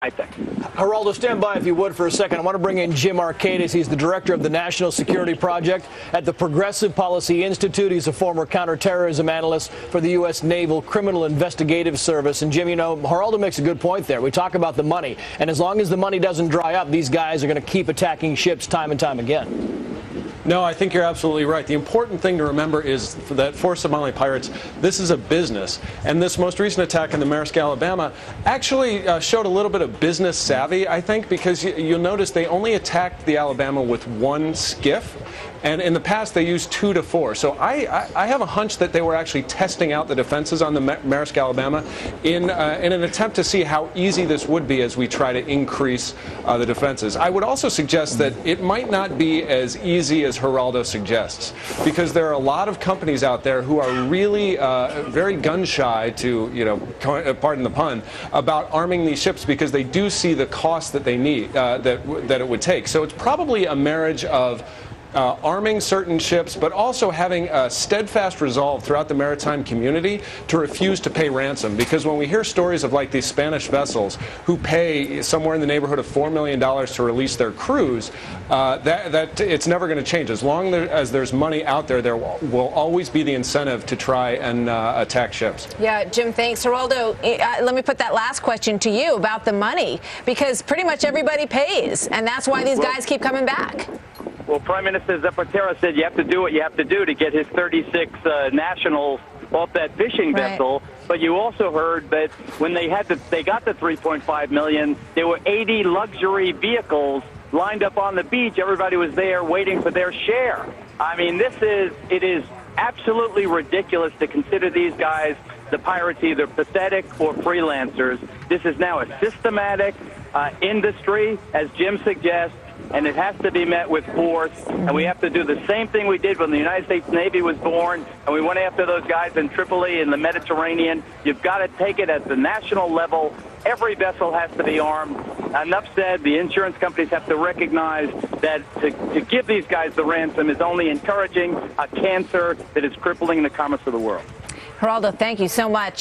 I think. Geraldo, stand by if you would for a second. I want to bring in Jim Arkedis. He's the director of the National Security Project at the Progressive Policy Institute. He's a former counterterrorism analyst for the U.S. Naval Criminal Investigative Service. And, Jim, you know, Geraldo makes a good point there. We talk about the money. And as long as the money doesn't dry up, these guys are going to keep attacking ships time and time again. No, I think you're absolutely right. The important thing to remember is that for Somali pirates, this is a business. And this most recent attack in the Maersk, Alabama, actually showed a little bit of business savvy, I think, because you'll notice they only attacked the Alabama with one skiff. And in the past, they used 2 to 4. So I have a hunch that they were actually testing out the defenses on the Maersk, Alabama in an attempt to see how easy this would be as we try to increase the defenses. I would also suggest that it might not be as easy as Geraldo suggests, because there are a lot of companies out there who are really very gun-shy, to, you know, pardon the pun, about arming these ships because they do see the cost that they need, that it would take. So it's probably a marriage of arming certain ships, but also having a steadfast resolve throughout the maritime community to refuse to pay ransom. Because when we hear stories of like these Spanish vessels who pay somewhere in the neighborhood of $4 million to release their crews, that it's never going to change. As long as there's money out there, there will always be the incentive to try and attack ships. Yeah, Jim, thanks. Geraldo, let me put that last question to you about the money, because pretty much everybody pays, and that's why these guys keep coming back. Well, Prime Minister Zapatero said you have to do what you have to do to get his 36 nationals off that fishing vessel. But you also heard that when they got the 3.5 million, there were 80 luxury vehicles lined up on the beach. Everybody was there waiting for their share. I mean, it is absolutely ridiculous to consider these guys, the pirates, either pathetic or freelancers. This is now a systematic industry, as Jim suggests, and it has to be met with force. And we have to do the same thing we did when the United States Navy was born, and we went after those guys in Tripoli in the Mediterranean. You've got to take it at the national level. Every vessel has to be armed. Enough said. The insurance companies have to recognize that to give these guys the ransom is only encouraging a cancer that is crippling the commerce of the world. Geraldo, thank you so much.